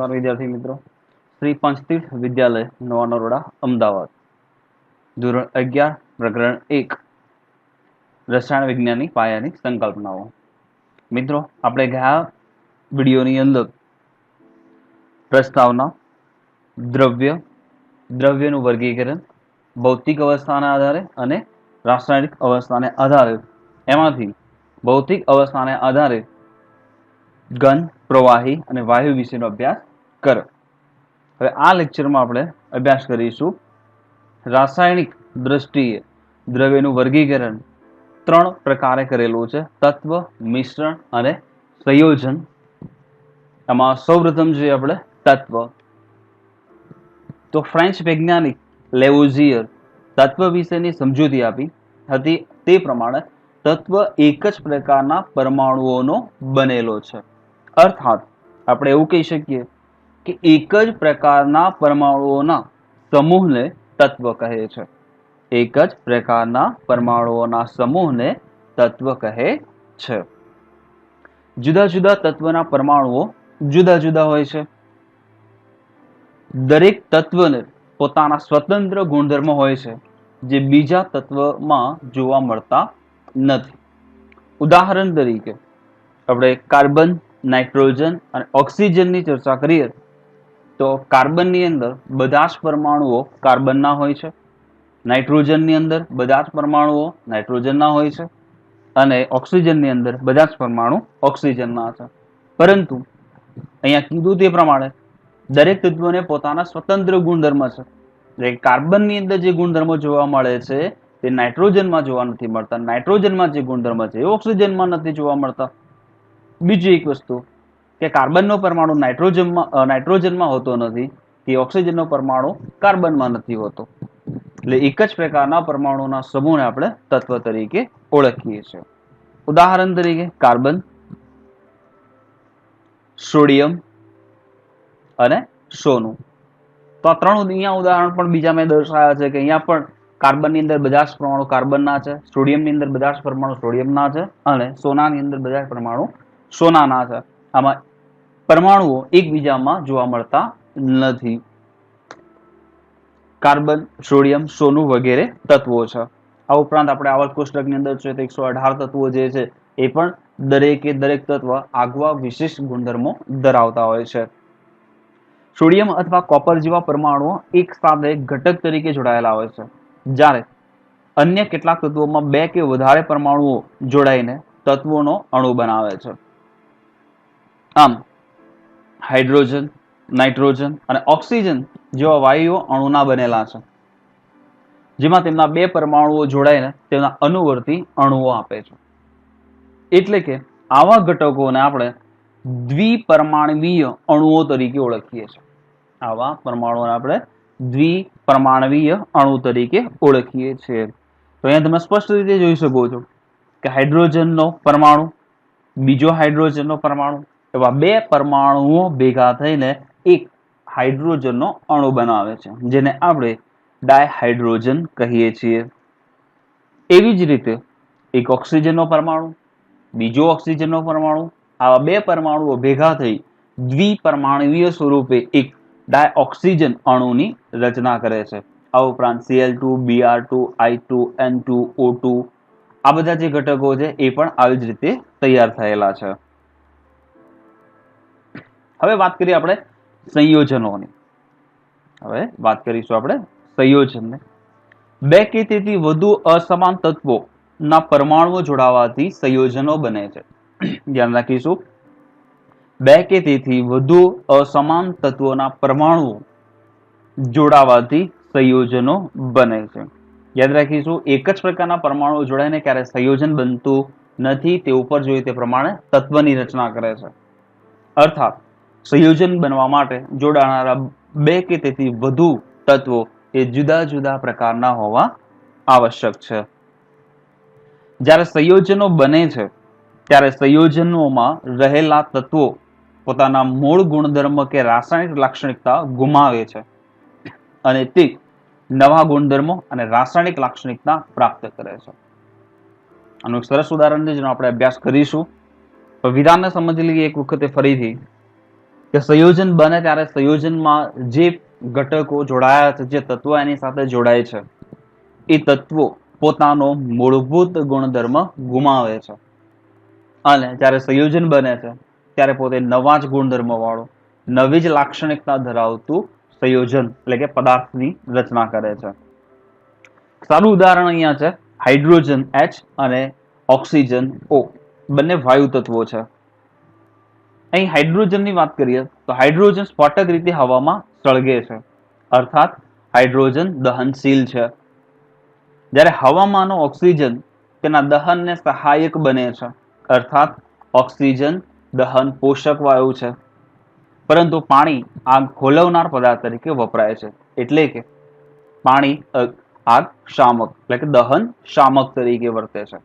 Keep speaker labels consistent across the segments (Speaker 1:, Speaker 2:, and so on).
Speaker 1: નમસ્કાર વિદ્યાર્થી મિત્રો, શ્રી પંચતીર્થ વિદ્યાલય નવા નરોડા અમદાવાદ, ધોરણ 11 પ્રકરણ 1 રસાયણ વિજ્ઞાનની પાયાની સંકલ્પનાઓ. મિત્રો, આપણે ગયા વિડીયોની અંદર પ્રસ્તાવના, દ્રવ્યનું વર્ગીકરણ, ભૌતિક અવસ્થાના આધારે અને રાસાયણિક અવસ્થાને આધારે, એમાંથી ભૌતિક અવસ્થાને આધારે ઘન, પ્રવાહી અને વાયુ વિશેનો અભ્યાસ કરો. હવે આ લેક્ચરમાં આપણે અભ્યાસ કરીશું રાસાયણિક દ્રષ્ટિએ દ્રવ્યનું વર્ગીકરણ 3 પ્રકારે કરેલું છે: તત્વ, મિશ્રણ અને સંયોજન. એમાં સૌપ્રથમ જોઈએ આપણે તત્વ. તો ફ્રેન્ચ વૈજ્ઞાનિક લેવોઝિયર તત્વ વિશેની સમજૂતી આપી હતી. તે પ્રમાણે તત્વ એક જ પ્રકારના પરમાણુઓનો બનેલો છે. અર્થાત આપણે એવું કહી શકીએ કે એક જ પ્રકારના પરમાણુઓના સમૂહને તત્વ કહે છે. એક જ પ્રકારના પરમાણુઓના સમૂહને તત્વ કહે છે. જુદા જુદા તત્વના પરમાણુઓ જુદા જુદા હોય છે. દરેક તત્વને પોતાના સ્વતંત્ર ગુણધર્મો હોય છે જે બીજા તત્વમાં જોવા મળતા નથી. ઉદાહરણ તરીકે આપણે કાર્બન, નાઇટ્રોજન અને ઓક્સિજનની ચર્ચા કરીએ તો કાર્બનની અંદર બધા જ પરમાણુઓ કાર્બનના હોય છે, નાઇટ્રોજનની અંદર બધા જ પરમાણુઓ નાઇટ્રોજનના હોય છે અને ઓક્સિજનની અંદર બધા જ પરમાણુ ઓક્સિજનના છે. પરંતુ અહીંયા કીધું તે પ્રમાણે દરેક તત્વને પોતાના સ્વતંત્ર ગુણધર્મ છે. એટલે કાર્બનની અંદર જે ગુણધર્મો જોવા મળે છે તે નાઇટ્રોજનમાં જોવા નથી મળતા, નાઇટ્રોજનમાં જે ગુણધર્મ છે એ ઓક્સિજનમાં નથી જોવા મળતા. બીજી એક વસ્તુ કે કાર્બનનો પરમાણુ નાઇટ્રોજનમાં હોતો નથી, કે ઓક્સિજનનો પરમાણુ કાર્બનમાં નથી હોતો. એટલે એક જ પ્રકારના પરમાણુના સમૂહને આપણે તત્વ તરીકે ઓળખીએ છીએ. ઉદાહરણ તરીકે કાર્બન, સોડિયમ અને સોનું. તો આ 3 અહીંયા ઉદાહરણ પણ બીજા મેં દર્શાવ્યા છે કે અહીંયા પણ કાર્બનની અંદર બધા જ પરમાણુ કાર્બનના છે, સોડિયમની અંદર બધા જ પરમાણુ સોડિયમના છે અને સોનાની અંદર બધા જ પરમાણુ સોનાના છે. આમાં પરમાણુઓ એકબીજામાં જોવા મળતા નથી. કાર્બન, સોડિયમ, સોનું વગેરે તત્વો છે. આ ઉપરાંત આપણે આવર્ત કોષ્ટકની અંદર છે 118 તત્વો જે છે એ પણ દરેક તત્વ આગવા વિશિષ્ટ ગુણધર્મો ધરાવતા હોય છે. સોડિયમ અથવા કોપર જેવા પરમાણુઓ એક સાથે ઘટક તરીકે જોડાયેલા હોય છે, જ્યારે અન્ય કેટલાક તત્વોમાં 2 કે વધારે પરમાણુઓ જોડાઈને તત્વોનો અણુ બનાવે છે. આમ હાઇડ્રોજન, નાઇટ્રોજન અને ઓક્સિજન જેવા વાયુઓ અણુના બનેલા છે, જેમાં તેમના 2 પરમાણુઓ જોડાઈને તેમના અનુવર્તી અણુઓ આપે છે. એટલે કે આવા ઘટકોને આપણે દ્વિપરમાણવીય અણુઓ તરીકે ઓળખીએ છીએ. આવા પરમાણુઓને આપણે દ્વિપરમાણવીય અણુ તરીકે ઓળખીએ છીએ. તો અહીંયા તમે સ્પષ્ટ રીતે જોઈ શકો છો કે હાઇડ્રોજનનો પરમાણુ, બીજો હાઇડ્રોજનનો પરમાણુ, એવા 2 પરમાણુઓ ભેગા થઈને એક હાઇડ્રોજનનો અણુ બનાવે છે, જેને આપણે ડાયહાઇડ્રોજન કહીએ છીએ. એવી જ રીતે એક ઓક્સિજનનો પરમાણુ, બીજો ઓક્સિજનનો પરમાણુ, આવા 2 પરમાણુઓ ભેગા થઈ દ્વિપરમાણવીય સ્વરૂપે એક ડાયઓક્સિજન અણુની રચના કરે છે. આ ઉપરાંત Cl2, Br2, I2, N2, O2 આ બધા જે ઘટકો છે એ પણ આવી જ રીતે તૈયાર થયેલા છે. હવે વાત કરીએ આપણે સંયોજનોની. સંયોજનને 2 કે તેથી વધુ અસમાન તત્વોના પરમાણુઓ જોડાવાથી સંયોજનો બને છે. ધ્યાન રાખીશું, 2 કે તેથી વધુ અસમાન તત્વોના પરમાણુઓ જોડાવાથી સંયોજનો બને છે. યાદ રાખીશું, એક જ પ્રકારના પરમાણુઓ જોડાઈને ક્યારે સંયોજન બનતું નથી. તે ઉપર જોઈએ તે પ્રમાણે તત્વની રચના કરે છે. અર્થાત સંયોજન બનવા માટે જોડાનારા 2 કે તેથી વધુ તત્વો એ જુદા જુદા પ્રકારના હોવા આવશ્યક છે. જ્યારે સંયોજનો બને છે ત્યારે સંયોજનોમાં રહેલા તત્વો પોતાના મૂળ ગુણધર્મ કે રાસાયણિક લાક્ષણિકતા ગુમાવે છે અને તે નવા ગુણધર્મો અને રાસાયણિક લાક્ષણિકતા પ્રાપ્ત કરે છે. આનું એક સરસ ઉદાહરણ છે જેનો આપણે અભ્યાસ કરીશું. તો વિધાનને સમજી લઈએ એક વખતે ફરીથી કે સંયોજન બને ત્યારે સંયોજનમાં જે ઘટકો જોડાયા છે, જે તત્વો એની સાથે જોડાય છે, એ તત્વો પોતાનો મૂળભૂત ગુણધર્મ ગુમાવે છે અને જ્યારે સંયોજન બને છે ત્યારે પોતે નવા જ ગુણધર્મ વાળું, નવી જ લાક્ષણિકતા ધરાવતું સંયોજન એટલે કે પદાર્થની રચના કરે છે. સારું ઉદાહરણ અહીંયા છે હાઇડ્રોજન H અને ઓક્સિજન O, બંને વાયુ તત્વો છે. અહીં હાઇડ્રોજનની વાત કરીએ તો હાઇડ્રોજન સ્ફોટક રીતે હવામાં સળગે છે, અર્થાત હાઇડ્રોજન દહનશીલ છે. જ્યારે હવામાંનો ઓક્સિજન તેના દહનને સહાયક બને છે, અર્થાત ઓક્સિજન દહન પોષક વાયુ છે. પરંતુ પાણી આગ ખોલવનાર પદાર્થ તરીકે વપરાય છે, એટલે કે પાણી આગ શામક એટલે કે દહન શામક તરીકે વર્તે છે.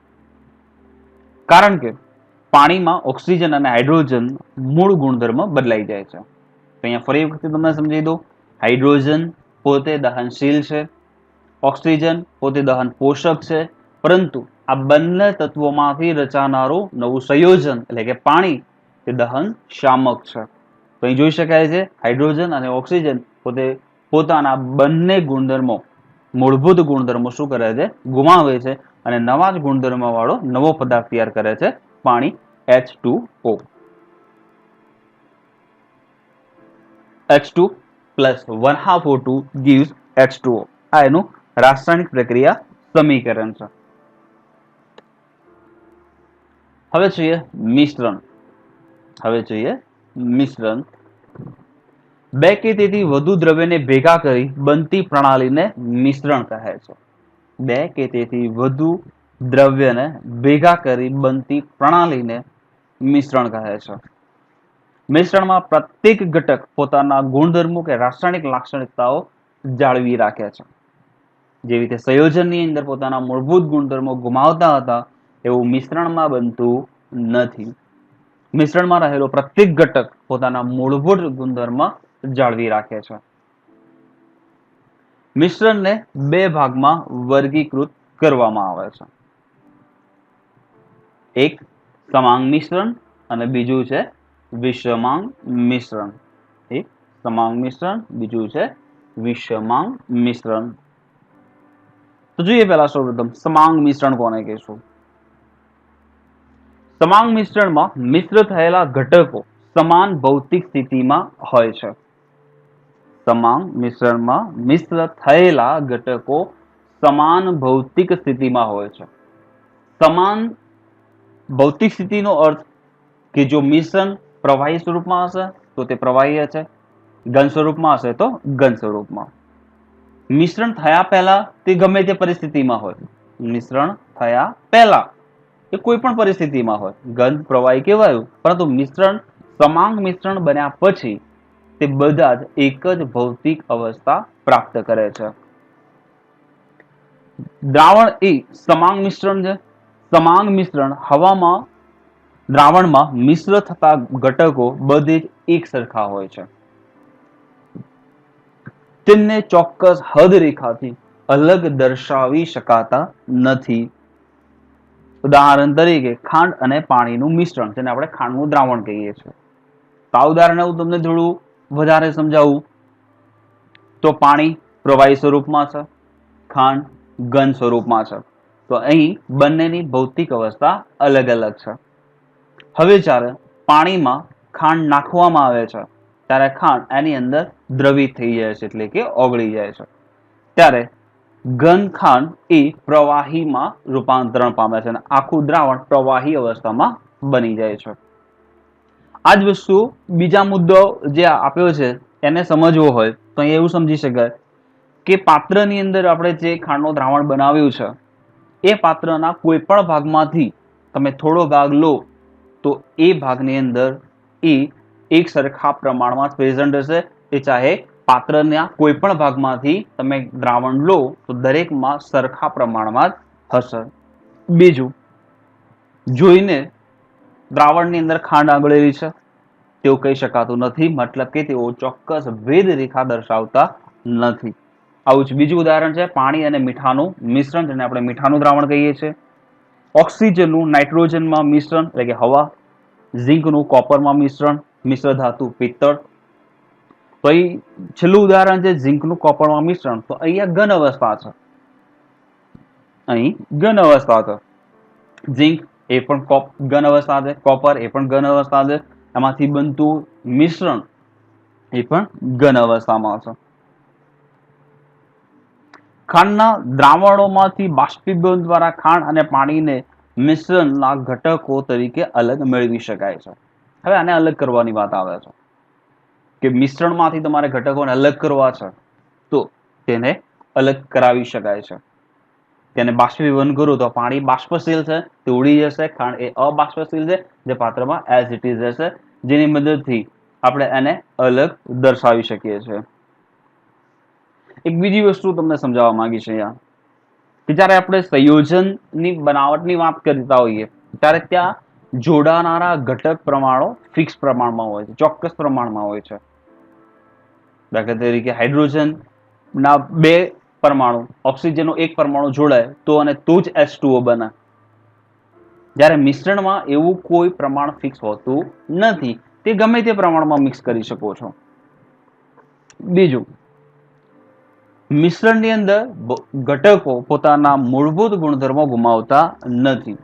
Speaker 1: કારણ કે પાણીમાં ઓક્સિજન અને હાઇડ્રોજન મૂળ ગુણધર્મ બદલાઈ જાય છે. તો અહીંયા ફરી વખત તમને સમજી દઉં, હાઇડ્રોજન પોતે દહનશીલ છે, ઓક્સિજન પોતે દહન પોષક છે, પરંતુ આ બંને તત્વોમાંથી રચાનારું નવું સંયોજન એટલે કે પાણી તે દહન શામક છે. તો અહીં જોઈ શકાય છે હાઇડ્રોજન અને ઓક્સિજન પોતે પોતાના બંને ગુણધર્મો, મૂળભૂત ગુણધર્મો શું કરે છે, ગુમાવે છે અને નવા જ ગુણધર્મ વાળો નવો પદાર્થ તૈયાર કરે છે, પાણી H2O. H2 plus 1/2 O2 gives H2O. આ એનું રાસાયણિક પ્રક્રિયા સમીકરણ છે. હવે જોઈએ મિશ્રણ. બે કે તેથી વધુ દ્રવ્યને ભેગા કરી બનતી પ્રણાલીને મિશ્રણ કહે છે. બે કે તેથી વધુ દ્રવ્યને ભેગા કરી બનતી પ્રણાલીને મિશ્રણ કહે છે. મિશ્રણમાં પ્રત્યેક ઘટક પોતાના ગુણધર્મો કે રાસાયણિક લાક્ષણિકતાઓ જાળવી રાખે છે. જેવી રીતે સંયોજનની અંદર પોતાના મૂળભૂત ગુણધર્મો ગુમાવતા હતા, એવું મિશ્રણમાં બનતું નથી. મિશ્રણમાં રહેલો પ્રત્યેક ઘટક પોતાના મૂળભૂત ગુણધર્મ જાળવી રાખે છે. મિશ્રણને બે ભાગમાં વર્ગીકૃત કરવામાં આવે છે. એક સમાંગ મિશ્રણ અને બીજું છે વિષમાંગ મિશ્રણ. એક સમાંગ મિશ્રણ, બીજું છે વિષમાંગ મિશ્રણ. તો જોઈએ પહેલા સૌપ્રથમ સમાંગ મિશ્રણ કોને કહેશું. સમાંગ મિશ્રણમાં મિશ્ર થયેલા ઘટકો સમાન ભૌતિક સ્થિતિમાં હોય છે. સમાંગ મિશ્રણમાં મિશ્ર થયેલા ઘટકો સમાન ભૌતિક સ્થિતિમાં હોય છે. સમાન ભૌતિક સ્થિતિનો અર્થ કે જો મિશ્રણ પ્રવાહી સ્વરૂપમાં હશે તો તે પ્રવાહી હશે, ઘન સ્વરૂપમાં હશે તો ઘન સ્વરૂપમાં. મિશ્રણ થયા પહેલા તે ગમે તે પરિસ્થિતિમાં હોય, મિશ્રણ થયા પહેલા એ કોઈ પણ પરિસ્થિતિમાં હોય, ઘન, પ્રવાહી કે વાયુ, પરંતુ મિશ્રણ સમાંગ મિશ્રણ બન્યા પછી તે બધા જ એક જ ભૌતિક અવસ્થા પ્રાપ્ત કરે છે. દ્રાવણ એ સમાંગ મિશ્રણ છે. સમાંગ મિશ્રણ હવામાં દ્રાવણમાં મિશ્ર થતા ઘટકો બધે જ એક સરખા હોય છે. તેમને ચોક્કસ હદ રેખાથી અલગ દર્શાવી શકાતા નથી. ઉદાહરણ તરીકે ખાંડ અને પાણીનું મિશ્રણ, જેને આપણે ખાંડનું દ્રાવણ કહીએ છીએ. તો આ ઉદાહરણ હું તમને થોડું વધારે સમજાવું તો પાણી પ્રવાહી સ્વરૂપમાં છે, ખાંડ ઘન સ્વરૂપમાં છે. તો અહીં બંનેની ભૌતિક અવસ્થા અલગ અલગ છે. હવે જ્યારે પાણીમાં ખાંડ નાખવામાં આવે છે ત્યારે ખાંડ એની અંદર દ્રવિત થઈ જાય છે, એટલે કે ઓગળી જાય છે. ત્યારે ઘન ખાંડ એ પ્રવાહીમાં રૂપાંતરણ પામે છે અને આખું દ્રાવણ પ્રવાહી અવસ્થામાં બની જાય છે. આ જ વસ્તુ બીજા મુદ્દો જે આપ્યો છે એને સમજવો હોય તો અહીંયા એવું સમજી શકાય કે પાત્રની અંદર આપણે જે ખાંડનું દ્રાવણ બનાવ્યું છે એ પાત્રના કોઈ પણ ભાગમાંથી તમે થોડો ભાગ લો તો એ ભાગની અંદર એ એક સરખા પ્રમાણમાં પ્રેઝન્ટ હશે. એ ચાહે પાત્રના કોઈ પણ ભાગમાંથી તમે દ્રાવણ લો તો દરેકમાં સરખા પ્રમાણમાં જ હશે. બીજું, જોઈને દ્રાવણની અંદર ખાંડ આંગળેલી છે તેવું કહી શકાતું નથી, મતલબ કે તેઓ ચોક્કસ ભેદ રેખા દર્શાવતા નથી. આવું જ બીજું ઉદાહરણ છે પાણી અને મીઠાનું મિશ્રણ, જેને આપણે મીઠાનું દ્રાવણ કહીએ છીએ. ઓક્સિજનનું નાઇટ્રોજનમાં મિશ્રણ એટલે કે હવા, ઝીંકનું કોપરમાં મિશ્રણ, મિશ્ર ધાતુ પિત્તળ. પછી છેલ્લું ઉદાહરણ છે ઝીંકનું કોપરમાં મિશ્રણ. તો અહીંયા ઘન અવસ્થા છે, અહીં ઘન અવસ્થા છે. ઝીંક એ પણ ઘન અવસ્થા છે, કોપર એ પણ ઘન અવસ્થા છે. એમાંથી બનતું મિશ્રણ એ પણ ઘન અવસ્થામાં છે. ખાંડના દ્રાવણોમાંથી બાષ્પીભવન દ્વારા ખાંડ અને પાણીને મિશ્રણના ઘટકો તરીકે અલગ મેળવી શકાય છે. હવે આને અલગ કરવાની વાત આવે છે કે મિશ્રણમાંથી તમારે ઘટકોને અલગ કરવા છે તો તેને અલગ કરાવી શકાય છે. તેને બાષ્પીભવન કરું તો પાણી બાષ્પશીલ છે તે ઉડી જશે, ખાંડ એ અબાષ્પશીલ છે જે પાત્રમાં એઝ ઇટ ઇઝ રહેશે, જેની મદદથી આપણે એને અલગ દર્શાવી શકીએ છીએ. એક બીજી વસ્તુ તમને સમજાવવા માંગી છે અહીંયા કે જ્યારે આપણે સંયોજનની બનાવટની વાત કરતા હોઈએ ત્યારે ત્યાં જોડાનારા ઘટક પ્રમાણો ફિક્સ પ્રમાણમાં હોય છે, ચોક્કસ પ્રમાણમાં હોય છે. દાખલા તરીકે હાઇડ્રોજન ના 2 પરમાણુ ઓક્સિજનનો 1 પરમાણુ જોડાય તો અને તો જ H2O બને. જ્યારે મિશ્રણમાં એવું કોઈ પ્રમાણ ફિક્સ હોતું નથી, તે ગમે તે પ્રમાણમાં મિક્સ કરી શકો છો. બીજું, મિશ્રણની અંદર ઘટકો પોતાના મૂળભૂત ગુણધર્મો ગુમાવતા નથી.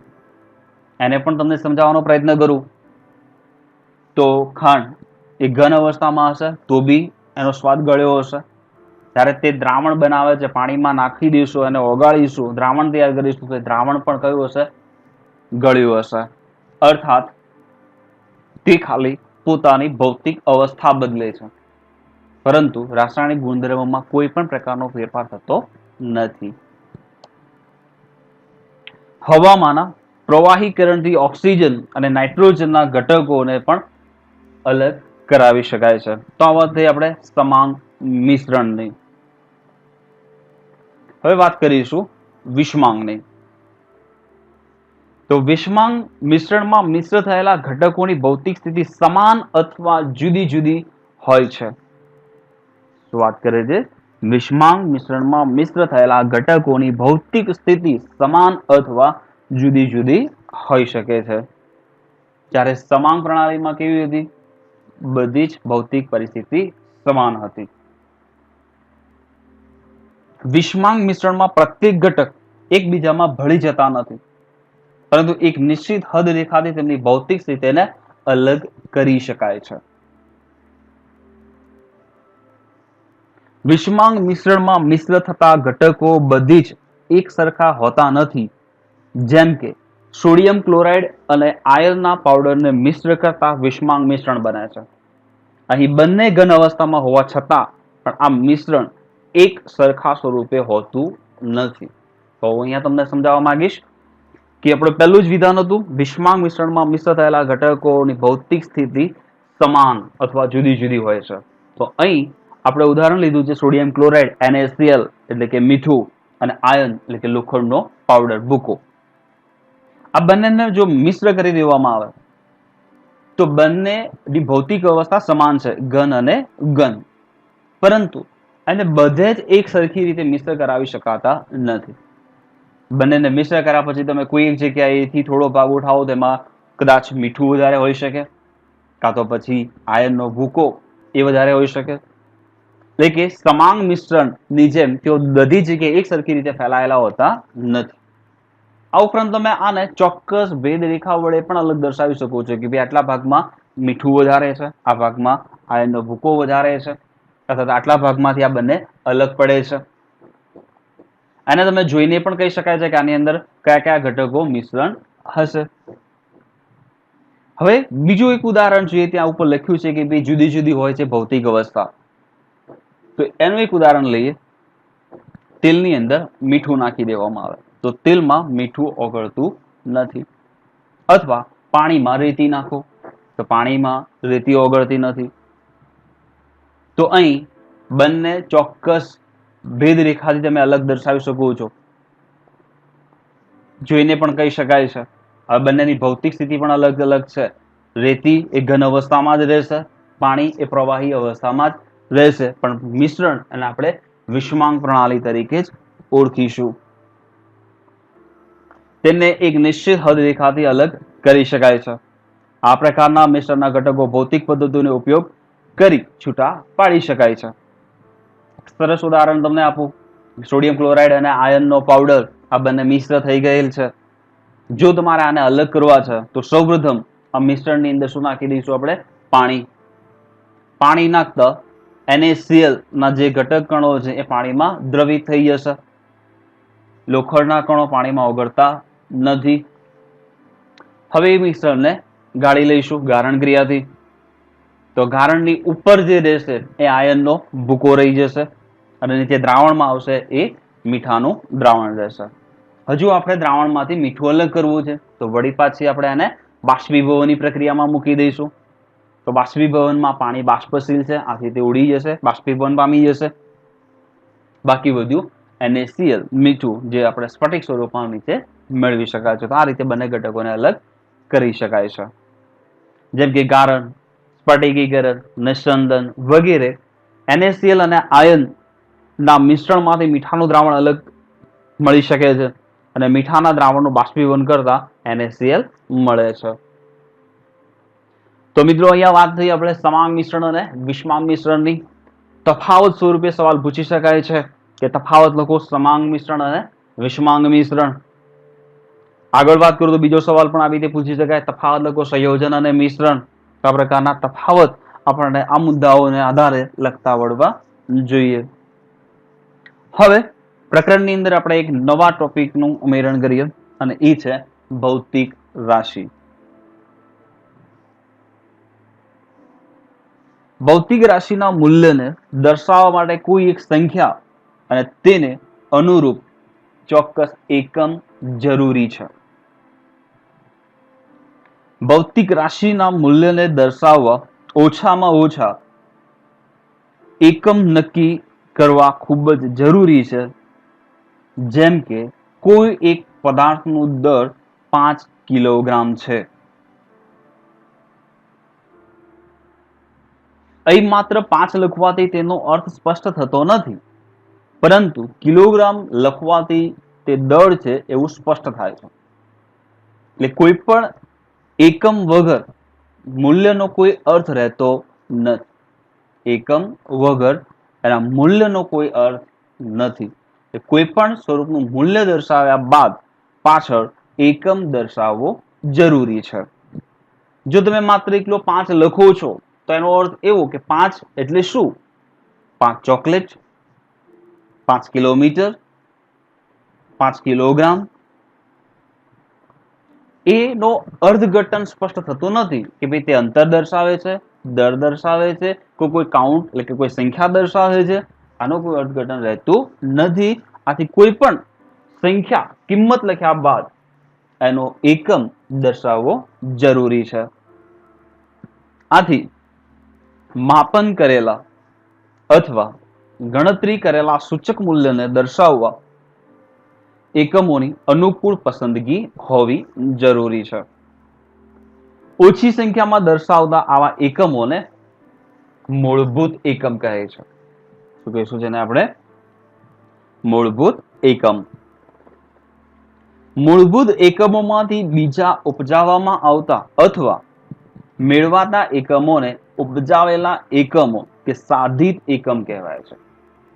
Speaker 1: એને પણ તમને સમજાવવાનો પ્રયત્ન કરું તો ખાંડ એ ઘન અવસ્થામાં હશે તો બી એનો સ્વાદ ગળ્યો હશે. જ્યારે તે દ્રાવણ બનાવે છે, પાણીમાં નાખી દઈશું અને ઓગાળીશું, દ્રાવણ તૈયાર કરીશું, તો દ્રાવણ પણ કયું હશે? ગળ્યું હશે. અર્થાત તે ખાલી પોતાની ભૌતિક અવસ્થા બદલે છે, પરંતુ રાસાયણિક ગુણધર્મોમાં કોઈ પણ પ્રકારનો ફેરફાર થતો નથી. હવામાંના પ્રવાહીકરણથી ઓક્સિજન અને નાઇટ્રોજનના ઘટકોને પણ અલગ કરાવી શકાય છે. તો આ વાત થઈ આપણે સમાંગ મિશ્રણની. હવે વાત કરીશું વિષમાંગની. તો વિષમાંગ મિશ્રણમાં મિશ્ર થયેલા ઘટકોની ભૌતિક સ્થિતિ સમાન અથવા જુદી જુદી હોય છે. વાત કરે છે વિષમાંગ મિશ્રણમાં મિશ્ર થયેલા ઘટકોની ભૌતિક સ્થિતિ સમાન અથવા જુદી જુદી હોઈ શકે છે. જ્યારે સમાંગ પ્રણાલીમાં કેવી હતી? બધી જ ભૌતિક પરિસ્થિતિ સમાન હતી. વિષમાંગ મિશ્રણમાં પ્રત્યેક ઘટક એકબીજામાં ભળી જતા નથી, પરંતુ એક નિશ્ચિત હદ રેખાથી તેમની ભૌતિક સ્થિતિને અલગ કરી શકાય છે. વિષમાંગ મિશ્રણમાં મિશ્ર થતા ઘટકો બધી જ એક સરખા હોતા નથી. જેમ કે સોડિયમ ક્લોરાઇડ અને આયર્નના પાવડરને મિશ્ર કરતા વિષમાંગ મિશ્રણ બને છે. અહીં બંને ઘન અવસ્થામાં હોવા છતાં પણ આ મિશ્રણ એક સરખા સ્વરૂપે હોતું નથી. તો અહીંયા તમને સમજાવવા માંગીશ કે આપણે પહેલું જ વિધાન હતું વિષમાંગ મિશ્રણમાં મિશ્ર થયેલા ઘટકોની ભૌતિક સ્થિતિ સમાન અથવા જુદી જુદી હોય છે. તો અહીં આપણે ઉદાહરણ લીધું છે સોડિયમ ક્લોરાઇડ NaCl એટલે કે મીઠું અને આયર્ન એટલે કે લોખંડનો પાવડર ભૂકો. આ બંનેને જો મિશ્ર કરી દેવામાં આવે તો બંનેની ભૌતિક અવસ્થા સમાન છે, ઘન અને ઘન, પરંતુ એને બધે જ એક સરખી રીતે મિશ્ર કરાવી શકાતા નથી. બંનેને મિશ્ર કર્યા પછી તમે કોઈ એક જગ્યાએથી થોડો ભાગ ઉઠાવો તેમાં કદાચ મીઠું વધારે હોઈ શકે, કાં તો પછી આયર્નનો ભૂકો એ વધારે હોઈ શકે. એટલે કે સમાંગ મિશ્રણની જેમ તેઓ બધી જગ્યાએ એક સરખી રીતે ફેલાયેલા હોતા નથી. આ ઉપરાંત તમે આને ચોક્કસ ભેદ રેખા વડે પણ અલગ દર્શાવી શકો છો કે ભાઈ આટલા ભાગમાં મીઠું વધારે છે, આ ભાગમાં આયર્નનો ભૂકો વધારે છે, અથવા આટલા ભાગમાંથી આ બંને અલગ પડે છે. આને તમે જોઈને પણ કહી શકાય છે કે આની અંદર કયા કયા ઘટકો મિશ્રણ હશે. હવે બીજું એક ઉદાહરણ જોઈએ, ત્યાં ઉપર લખ્યું છે કે ભાઈ જુદી જુદી હોય છે ભૌતિક અવસ્થા. તો એનું એક ઉદાહરણ લઈએ. તેલની અંદર મીઠું નાખી દેવામાં આવે તો તેલમાં મીઠું ઓગળતું નથી, અથવા પાણીમાં રેતી નાખો તો પાણીમાં રેતી ઓગળતી નથી. તો અહીં બંને ચોક્કસ ભેદ રેખાથી તમે અલગ દર્શાવી શકો છો, જોઈને પણ કહી શકાય છે. આ બંનેની ભૌતિક સ્થિતિ પણ અલગ અલગ છે. રેતી એ ઘન અવસ્થામાં જ રહેશે, પાણી એ પ્રવાહી અવસ્થામાં જ રહેશે, પણ મિશ્રણ અને આપણે વિષમાંગ પ્રણાલી તરીકે જ ઓળખીશું. તેને એક નિશ્ચિત હદ રેખાથી અલગ કરી શકાય છે. આ પ્રકારના મિશ્રણના ઘટકો ભૌતિક પદ્ધતિનો ઉપયોગ કરી છૂટા પાડી શકાય છે. સરસ ઉદાહરણ તમને આપું. સોડિયમ ક્લોરાઇડ અને આયર્નનો પાવડર આ બંને મિશ્ર થઈ ગયેલ છે. જો તમારે આને અલગ કરવા છે તો સૌપ્રથમ આ મિશ્રણની અંદર શું નાખી દઈશું આપણે? પાણી. પાણી નાખતા NaCl ના જે ઘટક કણો છે એ પાણીમાં દ્રવિત થઈ જશે. લોખંડના કણો પાણીમાં ઓગળતા નથી. હવે એ મિશ્રણને ગાળી લઈશું ગારણ ક્રિયાથી. તો ગારણની ઉપર જે રહેશે એ આયનનો ભૂકો રહી જશે અને નીચે દ્રાવણમાં આવશે એ મીઠાનું દ્રાવણ રહેશે. હજુ આપણે દ્રાવણમાંથી મીઠું અલગ કરવું છે તો વળી પાછી આપણે આને બાષ્પીભવનની પ્રક્રિયામાં મૂકી દઈશું. તો બાષ્પીભવનમાં પાણી બાષ્પશીલ છે, આથી તે ઉડી જશે, બાષ્પીભવન પામી જશે. બાકી બધું NaCl મીઠું જે આપણે સ્ફટિક સ્વરૂપમાં નીચે મેળવી શકાય છે. તો આ રીતે બંને ઘટકોને અલગ કરી શકાય છે. જેમ કે ગારણ, સ્ફટિકીકરણ, નિસ્યંદન વગેરે NaCl અને આયન ના મિશ્રણમાંથી મીઠાનું દ્રાવણ અલગ મળી શકે છે અને મીઠાના દ્રાવણનું બાષ્પીભવન કરતા NaCl મળે છે. તો મિત્રો અહીંયા વાત થઈ આપણે સમાંગ મિશ્રણ અને વિષમાંગ મિશ્રણની. તફાવત સ્વરૂપે સવાલ પૂછી શકાય છે કે તફાવત લખો સમાંગ મિશ્રણ અને વિષમાંગ મિશ્રણ. આગળ વાત કરું તો બીજો સવાલ પણ આવી રીતે પૂછી શકાય, તફાવત લખો સંયોજન અને મિશ્રણ. આ પ્રકારના તફાવત આપણને આ મુદ્દાઓને આધારે લખતા આવડવા જોઈએ. હવે પ્રકરણની અંદર આપણે એક નવા ટોપિકનું ઉમેરણ કરીએ અને એ છે ભૌતિક રાશિ. ભૌતિક રાશિના મૂલ્યને દર્શાવવા માટે કોઈ એક સંખ્યા અને તેને અનુરૂપ ચોક્કસ એકમ જરૂરી છે. ભૌતિક રાશિના મૂલ્યને દર્શાવવા ઓછામાં ઓછા એકમ નક્કી કરવા ખૂબ જ જરૂરી છે. જેમ કે કોઈ એક પદાર્થનું દર 5 કિલોગ્રામ છે. અહીં માત્ર 5 લખવાથી તેનો અર્થ સ્પષ્ટ થતો નથી, પરંતુ કિલોગ્રામ લખવાથી તે દળ છે એવું સ્પષ્ટ થાય છે. એટલે કોઈ પણ એકમ વગર મૂલ્યનો કોઈ અર્થ રહેતો નથી. એકમ વગર એના મૂલ્યનો કોઈ અર્થ નથી. કોઈ પણ સ્વરૂપનું મૂલ્ય દર્શાવ્યા બાદ પાછળ એકમ દર્શાવવો જરૂરી છે. જો તમે માત્ર એકલો 5 લખો છો તો એનો અર્થ એવો કે 5 એટલે શું? 5 ચોકલેટ, 5 કિલોમીટર, 5 કિલોગ્રામ. એનો અર્થઘટન સ્પષ્ટ થતું નથી કે ભાઈ તે અંતર દર્શાવે છે, દર દર્શાવે છે, કોઈ કાઉન્ટ એટલે કે કોઈ સંખ્યા દર્શાવે છે. આનો કોઈ અર્થઘટન રહેતું નથી. આથી કોઈ પણ સંખ્યા કિંમત લખ્યા બાદ એનો એકમ દર્શાવવો જરૂરી છે. આથી માપન કરેલા અથવા ગણતરી કરેલા સૂચક મૂલ્યને દર્શાવવા એકમોની અનુકૂળ પસંદગી હોવી જરૂરી છે. ઓછી સંખ્યામાં દર્શાવતા આવા એકમોને મૂળભૂત એકમ કહે છે. શું કહીશું જેને આપણે? મૂળભૂત એકમ. મૂળભૂત એકમોમાંથી બીજા ઉપજાવવામાં આવતા અથવા મેળવાતા એકમોને ઉપજાવેલા એકમો કે સાધિત એકમ કહેવાય છે.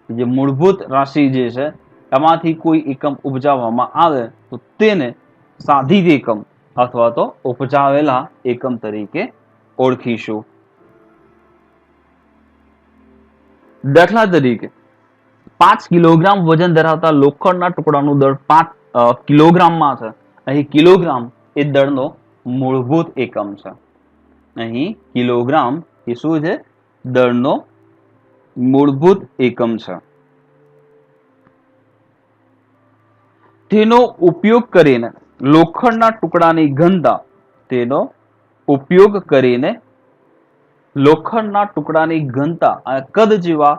Speaker 1: જે મૂળભૂત રાશિ જે છે એમાંથી કોઈ એકમ ઉપજાવવામાં આવે તો તેને સાધિત એકમ અથવા તો ઉપજાવેલા એકમ તરીકે ઓળખીશું. દાખલા તરીકે 5 કિલોગ્રામ વજન ધરાવતા લોખંડના ટુકડાનું દળ 5 કિલોગ્રામમાં છે. અહીં કિલોગ્રામ એ દળનો મૂળભૂત એકમ છે. અહીં કિલોગ્રામ એ શું છે? દળનો મૂળભૂત એકમ છે. તેનો ઉપયોગ કરીને લોખંડના ટુકડાની ઘનતા તેનો ઉપયોગ કરીને લોખંડના ટુકડાની ઘનતા અને કદ જેવા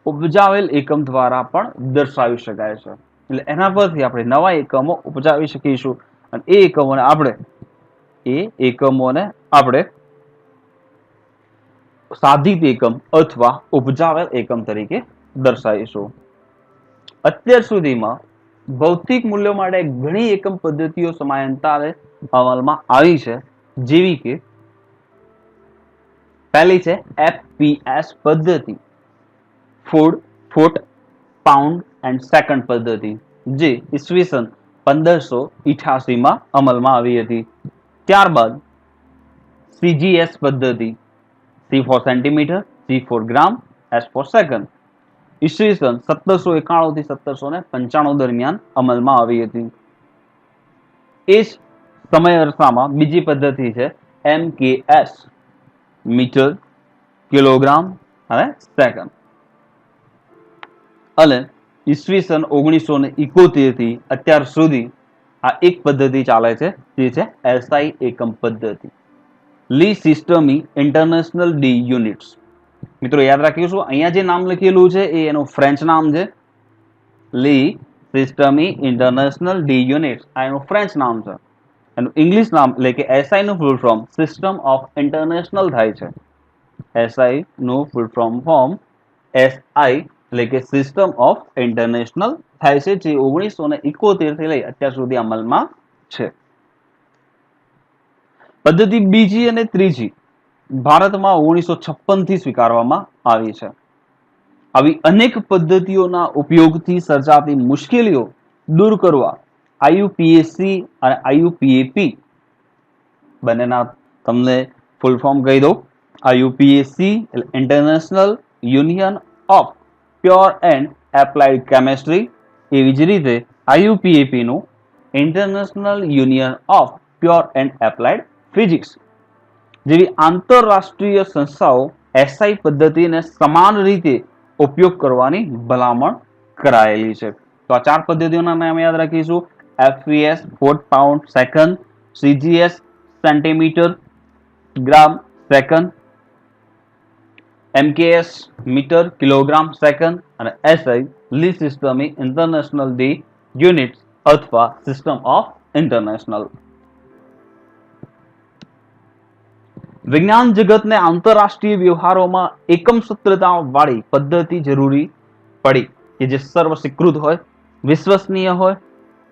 Speaker 1: ઉપજાવેલ એકમ દ્વારા પણ દર્શાવી શકાય છે. એટલે એના પરથી આપણે નવા એકમો ઉપજાવી શકીશું અને એ એકમોને આપણે સાધિત એકમ અથવા ઉપજાવેલ એકમ તરીકે દર્શાવીશું. અત્યાર સુધીમાં ભૌતિક મૂલ્યો માટે ઘણી એકમ પદ્ધતિઓ સમયાંતરે અમલમાં આવી છે, જેવી કે પહેલી છે FPS પદ્ધતિ, food, foot, pound and second પદ્ધતિ, જે ઈસવીસન 1588 માં અમલમાં આવી હતી. ત્યારબાદ CGS પદ્ધતિ, C for centimetre, G for gram, S for second, ઈસવીસન 1791 થી 1795 દરમિયાન અમલમાં આવી હતી. એ જ સમય અરસામાં બીજી પદ્ધતિ છે MKS, મીટર, કિલોગ્રામ અને સેકન્ડ. અને ઈસવીસન 1971 થી અત્યાર સુધી આ એક પદ્ધતિ ચાલે છે, જે છે SI એકમ પદ્ધતિ, લી સિસ્ટમી ઇન્ટરનેશનલ ડી યુનિટ્સ. મિત્રો યાદ રાખીશું, અહીંયા જે નામ લખેલું છે એ એનું ફ્રેન્ચ નામ છે, લી સિસ્ટમી ઇન્ટરનેશનલ ડી યુનિટ્સ, આ એનું ફ્રેન્ચ નામ છે. એનું ઇંગ્લિશ નામ એટલે કે SI નું full form system of international થાય છે. SI નું ફૂલ ફોર્મ SI એટલે કે સિસ્ટમ ઓફ ઇન્ટરનેશનલ થાય છે, જે 1971 થી લઈ અત્યાર સુધી અમલમાં છે. પદ્ધતિ બીજી અને ત્રીજી ભારતમાં 1956 થી સ્વીકારવામાં આવી છે. આવી અનેક પદ્ધતિઓના ઉપયોગથી સર્જાતી મુશ્કેલીઓ દૂર કરવા IUPAC અને IUPAP બંનેના તમને ફૂલ ફોર્મ કહી દઉં. IUPAC એટલે international union of pure and applied chemistry, એવી જ રીતે IUPAP નું international union of pure and applied physics જેવી આંતરરાષ્ટ્રીય સંસ્થાઓ SI પદ્ધતિને સમાન રીતે ઉપયોગ કરવાની ભલામણ કરાયેલી છે. તો આ ચાર પદ્ધતિઓના નામ યાદ રાખીશું: FPS foot, pound, second, CGS centimetre, gram, second, MKS metre, kilogram, second અને SI લી સિસ્ટમી ઇન્ટરનેશનલ ડી યુનિટ્સ અથવા સિસ્ટમ ઓફ ઇન્ટરનેશનલ. વિજ્ઞાન જગતને આંતરરાષ્ટ્રીય વ્યવહારોમાં એકમ સૂત્રતા વાળી પદ્ધતિ જરૂરી પડી કે જે સર્વસ્વીકૃત હોય, વિશ્વસનીય હોય,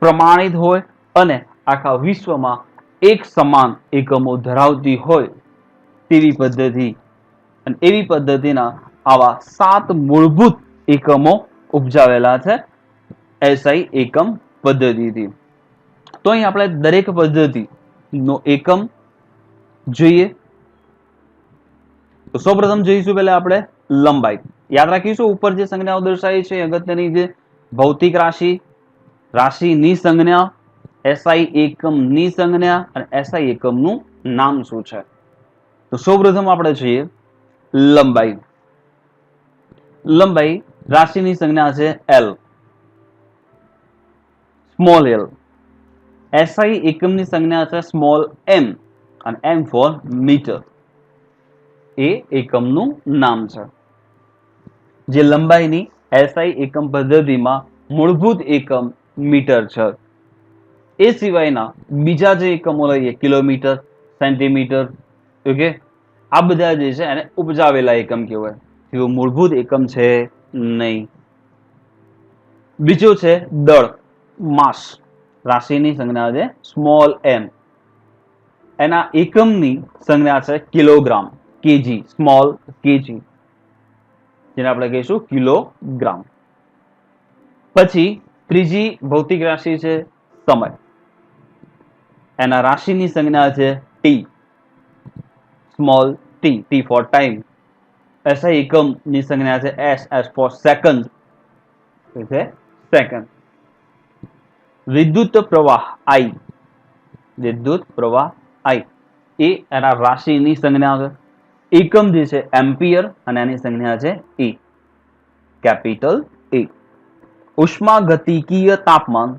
Speaker 1: પ્રમાણિત હોય અને આખા વિશ્વમાં એક સમાન એકમો ધરાવતી હોય તેવી પદ્ધતિ. અને એવી પદ્ધતિના આવા 7 મૂળભૂત એકમો ઉપજાવેલા છે SI એકમ પદ્ધતિથી. તો અહીં આપણે દરેક પદ્ધતિનો એકમ જોઈએ. તો સૌપ્રથમ જોઈશું પહેલા આપણે લંબાઈ. યાદ રાખીશું, ઉપર જે સંજ્ઞાઓ દર્શાવી છે અગત્યની જે ભૌતિક રાશિ, રાશિની સંજ્ઞા, SI એકમની સંજ્ઞા અને SI એકમનું નામ શું છે. તો સૌપ્રથમ આપણે જોઈએ લંબાઈ. લંબાઈ રાશિની સંજ્ઞા છે L, સ્મોલ l. SI એકમની સંજ્ઞા છે સ્મોલ m અને m ફોર મીટર, એ એકમનું નામ છે. જે લંબાઈની SI એકમ પદ્ધતિમાં મૂળભૂત એકમ મીટર છે. એ સિવાયના બીજા જે એકમો લઈએ, કિલોમીટર, સેન્ટીમીટર, ઓકે, આ બધા જે છે એને ઉપજાવેલા એકમ કહેવાય, તેઓ મૂળભૂત એકમ છે નહીં. બીજો છે દળ, માસ. રાશિની સંજ્ઞા છે સ્મોલ m, એના એકમની સંજ્ઞા છે કિલોગ્રામ, kg, સ્મોલ kg, જેને આપણે કહીશું કિલોગ્રામ. પછી ત્રીજી ભૌતિક રાશિ છે સમય. એના રાશિની સંજ્ઞા છે t, small t, t for time. SI એકમની સંજ્ઞા છે s, s ફોર સેકન્ડ, એટલે સેકન્ડ. વિદ્યુત પ્રવાહ I, વિદ્યુત પ્રવાહ I એ એના રાશિની સંજ્ઞા છે. એકમ જે છે એમ્પિયર અને એની સંજ્ઞા છે E, કેપિટલ E. ઉષ્માગતિકીય તાપમાન,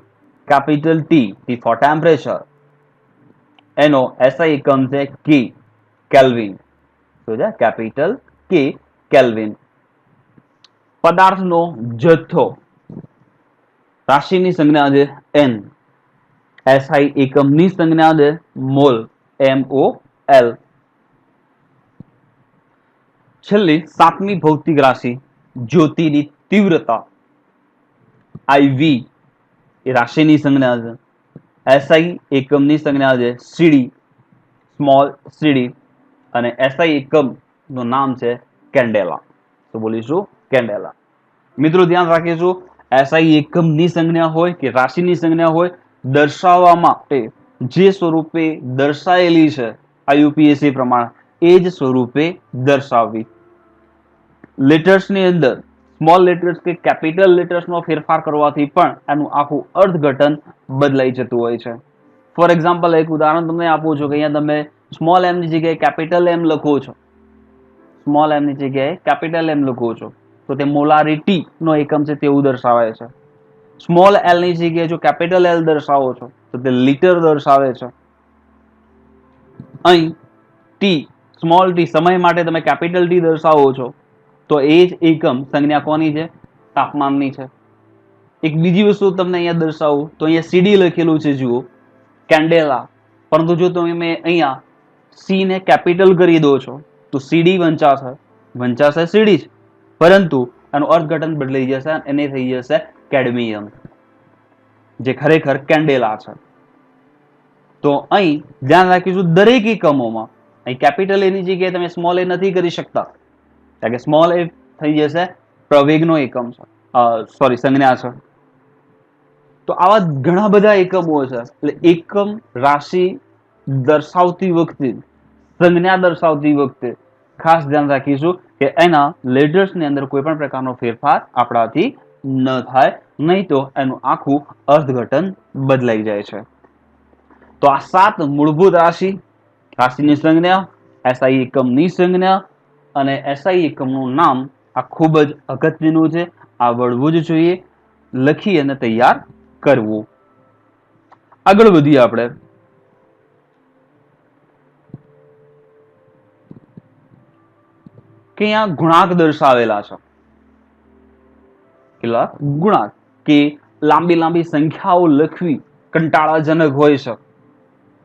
Speaker 1: capital T, T for temperature. એનો SI એકમ છે K, કેલ્વિન, તો છે કેપિટલ K, કેલ્વિન. પદાર્થનો જથ્થો, રાશિની સંજ્ઞા છે N, SI એકમની સંજ્ઞા છે મોલ, MOL. છેલ્લી સાતમી ભૌતિક રાશિ જ્યોતિની તીવ્રતા, IV, એ રાશિની સંજ્ઞા છે. SI એકમની સંજ્ઞા છે CD, સ્મોલ CD અને SI એકમ નું નામ છે કેન્ડેલા. તો બોલીશું કેન્ડેલા. મિત્રો ધ્યાન રાખીશું, એસઆઈ એકમની સંજ્ઞા હોય કે રાશિની સંજ્ઞા હોય, દર્શાવવા માટે જે સ્વરૂપે દર્શાયેલી છે આઈયુપીએસસી પ્રમાણે એ જ સ્વરૂપે દર્શાવવી. લેટર્સની અંદર સ્મોલ લેટર્સ કે કેપિટલ લેટર્સનો ફેરફાર કરવાથી પણ એનું આખું અર્થઘટન બદલાઈ જતું હોય છે. ફોર એક્ઝામ્પલ એક ઉદાહરણ તમને આપું છું કે અહીંયા તમે સ્મોલ એમ ની જગ્યાએ કેપિટલ એમ લખો છો, સ્મોલ એમ ની જગ્યાએ કેપિટલ એમ લખો છો તો તે મોલારિટી નો એકમ છે તેવું દર્શાવે છે. સ્મોલ એલ ની જગ્યાએ જો કેપિટલ એલ દર્શાવો છો તો તે લીટર દર્શાવે છે. અહીં ટી, સ્મોલ ટી સમય માટે તમે કેપિટલ ટી દર્શાવો છો તો એ જ એકમ સંજ્ઞા કોની છે? તાપમાનની છે. એક બીજી વસ્તુ તમને અહીંયા દર્શાવું તો અહીંયા સીડી લખેલું છે જુઓ, કેન્ડેલા, પરંતુ જો તમે અહીંયા સી ને કેપિટલ કરી દો છો તો સીડી વંચાશે સીડી જ, પરંતુ એનું અર્થઘટન બદલાઈ જશે, એને થઈ જશે કેડમિયમ, જે ખરેખર કેન્ડેલા છે. તો અહીં ધ્યાન રાખીશું દરેક એકમોમાં અહીં કેપિટલ એની જગ્યાએ તમે સ્મોલ એ નથી કરી શકતા, કારણ કે સ્મોલ એ થઈ જશે પ્રવેગનો એકમ છે, સોરી સંજ્ઞા છે. તો આવા ઘણા બધા એકમો છે. એટલે એકમ રાશિ દર્શાવતી વખતે, સંજ્ઞા દર્શાવતી વખતે ખાસ ધ્યાન રાખીશું કે એના લેટર્સની અંદર કોઈ પણ પ્રકારનો ફેરફાર આપણાથી ન થાય, નહીં તો એનું આખું અર્થઘટન બદલાઈ જાય છે. તો આ 7 મૂળભૂત રાશિની સંજ્ઞા, એસઆઈ એકમની સંજ્ઞા અને એસઆઈ એકમનું નામ આ ખૂબ જ અગત્યનું છે, આવડવું જ જોઈએ, લખી અને તૈયાર કરવું. આગળ વધીએ આપણે. કે અહીંયા ગુણાંક દર્શાવેલા છે, કેટલા ગુણાંક, કે લાંબી સંખ્યાઓ લખવી કંટાળાજનક હોય છે,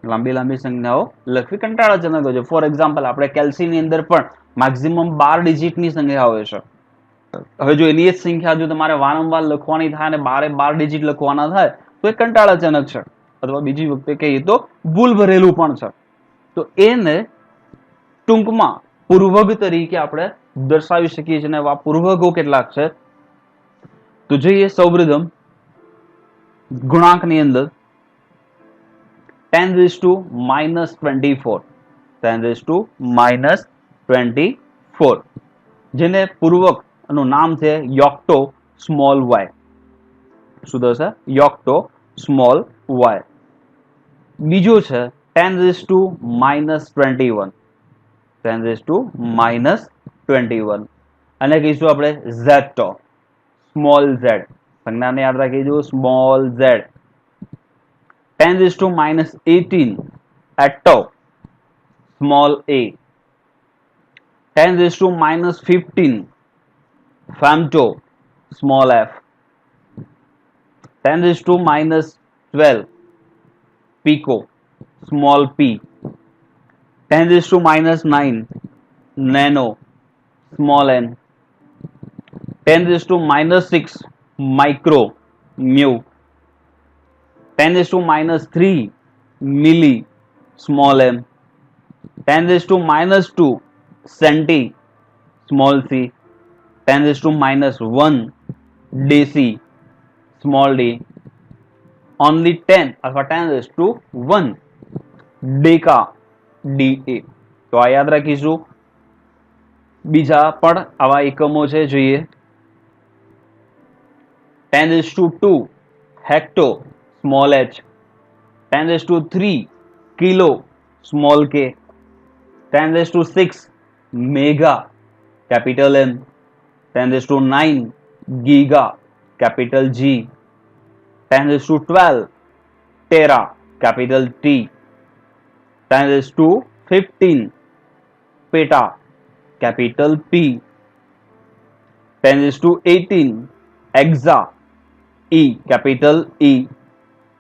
Speaker 1: લાંબી સંખ્યાઓ લખવી કંટાળાજનક હોય છે. ફોર એક્ઝામ્પલ આપણે કેલ્સીની અંદર પણ મેક્સિમમ 12 ડિજિટની સંખ્યા હોય છે. હવે જો એની જ સંખ્યા જો તમારે વારંવાર લખવાની થાય અને 12 ડિજિટ લખવાના થાય તો એ કંટાળાજનક છે, અથવા બીજી વખતે કહીએ તો ભૂલ ભરેલું પણ છે. તો એને ટૂંકમાં પૂર્વગ તરીકે આપણે દર્શાવી શકીએ છીએ. અને આ પૂર્વગો કેટલાક છે તો જોઈએ. સૌપ્રથમ ગુણાંકની અંદર 10⁻⁻24, 10⁻⁻24, જેને પૂર્વક નું નામ છે યોક્ટો સ્મોલ વાય. શું થશે? Yocto small Y. બીજો છે 10⁻⁻21, 10⁻⁻21, અને કહીશું આપણે ઝેટો સ્મોલ ઝેડ. સંજ્ઞાને યાદ રાખીજો, small Z. 10⁻18 atto small a. 10⁻15 femto small f. 10⁻12 pico small p. 10⁻9 nano small n. 10⁻6 micro mu. 10⁻3 milli small m. 10⁻2 centi small c. 10⁻1 deci small d. only 10 અથવા 10⁻1 deca da. તો આ યાદ રાખીશું. બીજા પણ આવા એકમો છે, જોઈએ. 10⁻2 hecto small h. 10⁻3 kilo small k. 10⁻6 mega capital M. 10⁻9 giga capital G. 10⁻12 tera capital T. 10⁻15 peta capital P. 10⁻18 exa E capital E.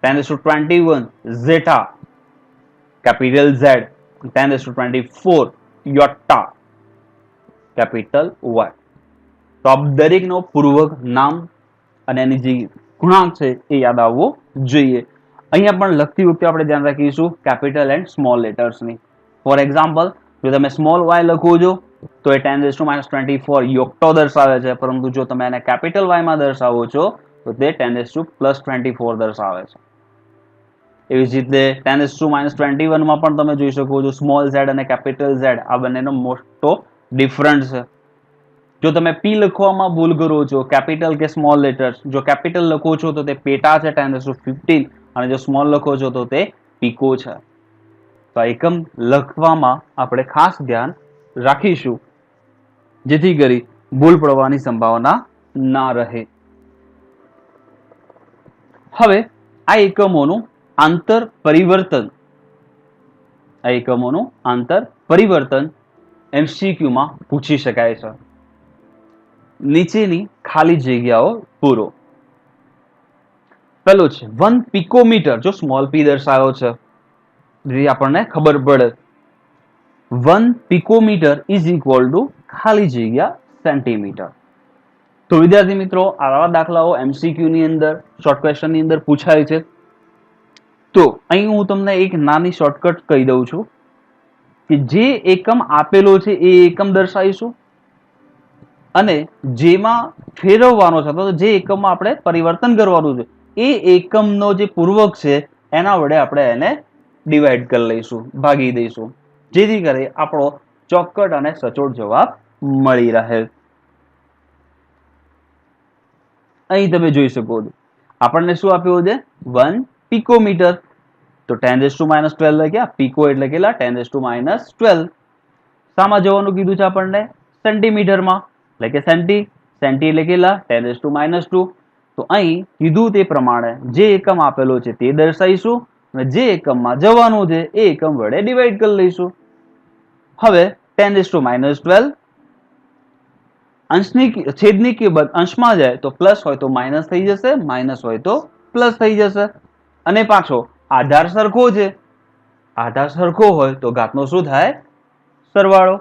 Speaker 1: 10⁻21 zeta capital Z. 10⁻24 yotta capital Y. તો આ દરેકનો પૂર્વક નામ અને એની જે ગુણાંક છે એ યાદ આવવો જોઈએ. અહીંયા પણ લખતી વખતે આપણે ધ્યાન રાખીશું કેપિટલ એન્ડ સ્મોલ લેટર્સની. ફોર એક્ઝામ્પલ, જો તમે સ્મોલ વાય લખો છો તો એ 10⁻24 યોક્ટો દર્શાવે છે, પરંતુ જો તમે એને કેપિટલ વાય માં દર્શાવો છો તો તે 10⁻24 દર્શાવે છે. એવી જ રીતે 10⁻21 માં પણ તમે જોઈ શકો છો સ્મોલ ઝેડ અને કેપિટલ ઝેડ આ બંનેનો મોટો ડિફરન્સ છે. જો તમે પી લખવામાં ભૂલ કરો છો, કેપિટલ કે સ્મોલ લેટર્સ, જો કેપિટલ લખો છો તો તે પેટા છે 10⁻15 અને જો સ્મોલ લખો છો તો તે પીકો છે. તો એકમ લખવામાં આપણે ખાસ ધ્યાન રાખીશું જેથી કરી ભૂલ પડવાની સંભાવના ના રહે. હવે આ એકમોનું આંતર પરિવર્તન MCQ માં પૂછી શકાય છે. નીચેની ખાલી જગ્યાઓ પૂરો. પેલો છે 1 પિકોમીટર, જો સ્મોલ પી દર્શાવ્યો છે જે આપણને ખબર પડે 1 પિકોમીટર ઇઝ ઇક્વલ ટુ ખાલી જગ્યા સેન્ટીમીટર. તો વિદ્યાર્થી મિત્રો આવા દાખલાઓ MCQ ની અંદર શોર્ટ ક્વેશ્ચન ની અંદર પૂછાય છે. તો અહીં હું તમને એક નાની શોર્ટકટ કહી દઉં છું કે જે એકમ આપેલો છે એ એકમ દર્શાવીશું અને જેમાં ફેરવવાનો છે તો જે એકમમાં આપણે પરિવર્તન કરવાનું છે એ એકમનો જે પૂર્વક છે એના વડે આપણે એને ડિવાઈડ કરી લઈશું, ભાગી દઈશું, જેથી કરી આપણો ચોક્કસ અને સચોટ જવાબ મળી રહે. અહીં તમે જોઈ શકો છો આપણને શું આપ્યું છે 1 પિકોમીટર. તો 10⁻12 લખ્યા, પીકો એટલે કેટલા 10⁻12. શામાં જવાનું કીધું છે આપણને સેન્ટીમીટરમાં, એટલે કે સેન્ટી એટલે કેટલા 10⁻2. તો અહીં કીધું તે પ્રમાણે જે એકમ આપેલો છે તે દર્શાવીશું અને જે એકમમાં જવાનું છે એ એકમ વડે ડિવાઈડ કરી લઈશું. હવે 10⁻12 અંશની છેદની કિંમત અંશમાં જાય તો પ્લસ હોય તો માઇનસ થઈ જશે, માઇનસ હોય તો પ્લસ થઈ જશે. અને પાછો આધાર સરખો છે, આધાર સરખો હોય તો ઘાતનો શું થાય સરવાળો.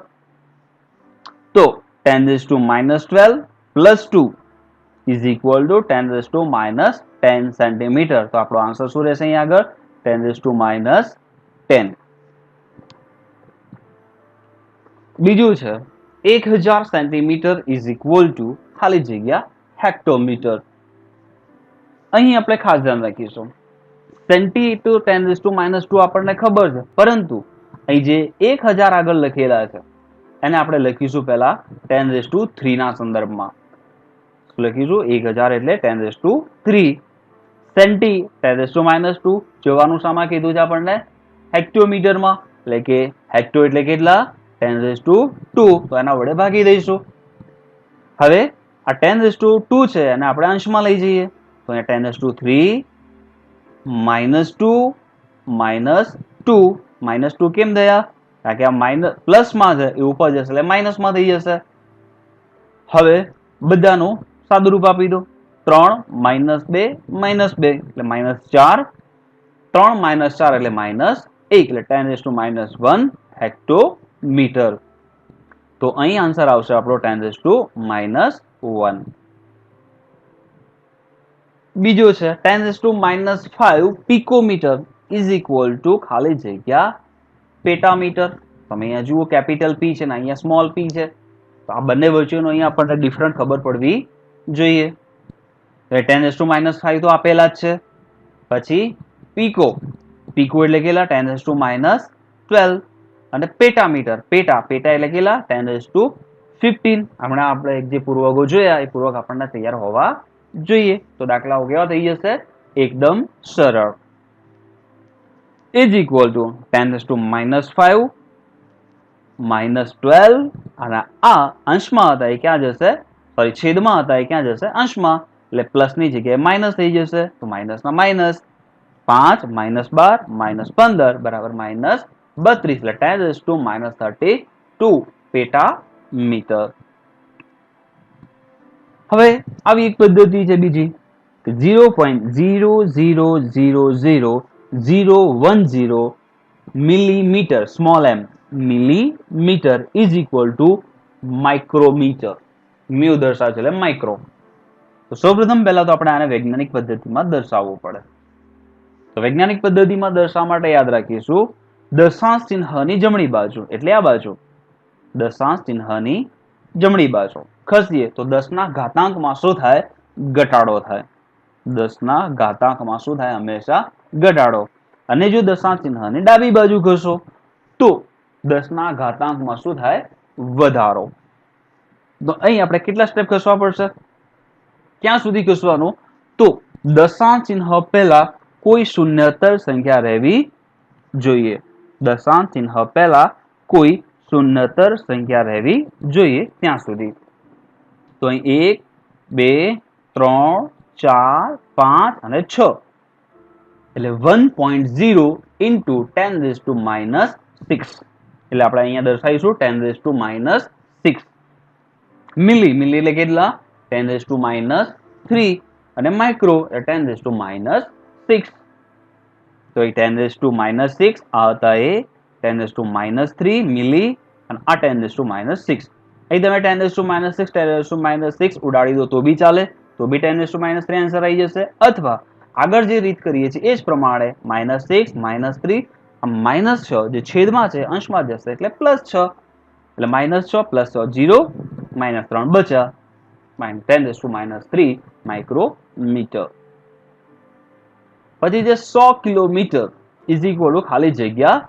Speaker 1: તો 10⁻12 plus 2 is equal two 10⁻10 centimetre. તો આપણો આન્સર શું રહેશે અહીં આગળ 10⁻10. બીજું છે 1000 સેન્ટીમીટર ઇઝ ઇક્વલ ટુ ખાલી જગ્યા હેક્ટોમીટર. અહીં આપણે ખાસ ધ્યાન રાખીશું સેન્ટી તો 10⁻2 આપણને ખબર છે, પરંતુ અહીં જે 1000 આગળ લખેલા છે એને આપણે લખીશું પહેલા 10⁻3 ના સંદર્ભમાં. લખીશું 1000 એટલે 10⁻3. સેન્ટી 10⁻2 જોવાનું શામાં કીધું છે આપણને હેક્ટોમીટરમાં, એટલે કે હેક્ટો એટલે કેટલા 10⁻2. તો એના વડે ભાગી દઈશું. હવે આ 10⁻2 છે અને આપણે અંશમાં લઈ જઈએ તો 10⁻3 -2 -2 કેમ થયા? કારણ કે આ માઇનસ પ્લસમાં છે એ ઉપર જશે એટલે માઇનસમાં થઈ જશે. હવે બધાનું સાદુરૂપ આપી દો 3 -2 -2 એટલે -4, 3 -4 એટલે -1 એટલે 10⁻1 હેક્ટોમીટર. તો અહીં આન્સર આવશે આપણો 10⁻1. બીજો છે 10⁻5 પિકોમીટર ઇઝ ઇક્વલ ટુ ખાલી જગ્યા પેટામીટર. તમે અહીંયા જુઓ કેપિટલ પી છે ને અહીંયા સ્મોલ પી છે, તો આ બંને વચ્ચેનો અહીંયા આપણને ડિફરન્ટ ખબર પડવી જોઈએ. 10⁻5 તો આપેલા જ છે. પછી પીકો એટલે કેટલા 10⁻12 અને પેટામીટર પેટા એટલે કેટલા 10⁻15. હમણાં આપણે જે પૂર્વકો જોયા એ પૂર્વક આપણને તૈયાર હોવા જોઈએ. તો દાખલાઓ કેવા થઈ જશે એકદમ સરળ. ઇઝ ઇક્વલ ટુ 10⁻5 -12 અને આ અંશમાં હતા એ ક્યાં જશે, સોરી છેદમાં હતા એ ક્યાં જશે અંશમાં, એટલે પ્લસ ની જગ્યાએ માઇનસ થઈ જશે. તો માઇનસ ના માઇનસ 5 -12 -15 બરાબર -32 એટલે 10⁻32 પેટામીટર. હવે આવી એક પદ્ધતિ છે બીજી 0.0000010 millimetre small m millimetre is equal to micrometre. Mu દર્શાવે છે એટલે માઇક્રો. તો સૌપ્રથમ પહેલા તો આપણે આને વૈજ્ઞાનિક પદ્ધતિમાં દર્શાવવું પડે. તો વૈજ્ઞાનિક પદ્ધતિમાં દર્શાવવા માટે યાદ રાખીશું દશાંશ ચિહ્નની જમણી બાજુ એટલે આ બાજુ દશાંશ ચિહ્નની જમણી બાજુ ખસીએ તો 10 ના ઘાતાંકમાં શું થાય? ઘટાડો થાય. 10 ના ઘાતાંકમાં શું થાય? હંમેશા ઘટાડો. અને જો દશાંશ ચિહ્નની ડાબી બાજુ ખસો તો 10 ના ઘાતાંકમાં શું થાય? વધારો. તો અહીં આપણે કેટલા સ્ટેપ ખસવા પડશે? ક્યાં સુધી ખસવાનું? તો દશાંશ ચિહ્ન પહેલા કોઈ શૂન્યતર સંખ્યા રહેવી જોઈએ. દશાંશ ચિહ્ન પહેલા કોઈ શૂન્યતર સંખ્યા રહેવી જોઈએ ત્યાં સુધી. તો અહીં 1 2 3 4 5 અને 6 એટલે 1.0 into 10⁻⁻6 એટલે આપણે અહીંયા દર્શાવીશું 10⁻⁻6 મિલી. મિલી એટલે કેટલા? 10⁻³ અને માઇક્રો એટલે 10⁻⁻6. તો એ 10⁻⁻6 આ હતા એ 10⁻³ મિલી અને આ 10⁻⁻6. અહીં તમે 10⁻⁻6 10⁻⁻6 ઉડાડી દો તો બી ચાલે, તો બી 10⁻³ આન્સર આવી જશે. અથવા આગળ જે રીત કરીએ છીએ એ જ પ્રમાણે -6 -3 -6 જે છેદમાં છે અંશમાં જશે એટલે +6 એટલે -6 +6 0 -3 બચ્યા 10⁻³ માઇક્રોમીટર. પછી જે 100 કિલોમીટર ઇઝ ઇક્વલ ટુ ખાલી જગ્યા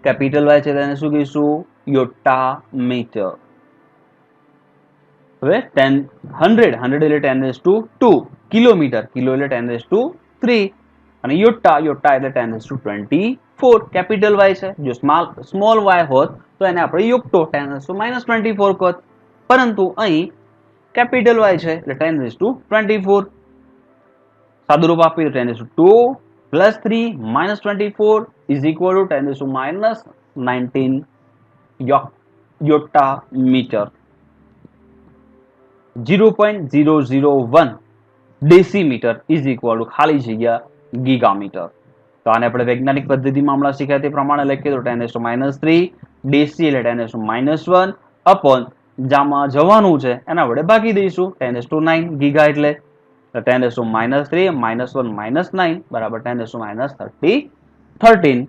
Speaker 1: કેપિટલ વાય છે તેને શું કહીશું? યોટા મીટર. હવે 100 એટલે 10⁻², કિલોમીટર કિલો એટલે 10⁻³ અને યોટા એટલે 10⁻24. કેપિટલ વાય છે, જો સ્મોલ વાય હોત તો એને આપણે યોક્ટો 10⁻24 હોત, પરંતુ અહીં કેપિટલ વાય છે એટલે 10⁻24. સાદું રૂપ આપીએ તો 10⁻2 +3 -24 is equal to 10⁻19 yotta metre. 0.001 decimetre is equal to ખાલી જગ્યા ગીગામીટર. તો આને આપણે વૈજ્ઞાનિક પદ્ધતિમાં હમણાં શીખ્યા તે પ્રમાણે લખીએ તો 10⁻³ ડેસી એટલે 10⁻1 અપોન જામાં જવાનું છે એના વડે ભાગી દઈશું 10⁻9 ગીગા એટલે 10⁻³ -1 -9 બરાબર 10⁻13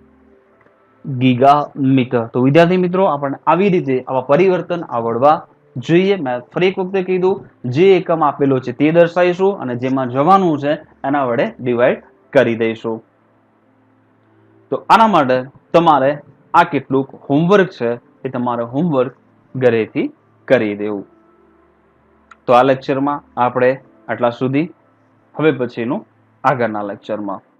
Speaker 1: ગીગામીટર. તો વિદ્યાર્થી મિત્રો આપણને આવી રીતે આવા પરિવર્તન આવડવા જોઈએ. મેં ફરી એક વખતે કીધું, જે એકમ આપેલો છે તે દર્શાવીશું અને જેમાં જવાનું છે એના વડે ડિવાઈડ કરી દઈશું. તો આના માટે તમારે આ કેટલુંક હોમવર્ક છે એ તમારે હોમવર્ક ઘરેથી કરી દેવું. તો આ લેક્ચરમાં આપણે આટલા સુધી. હવે પછીનું આગળના લેક્ચરમાં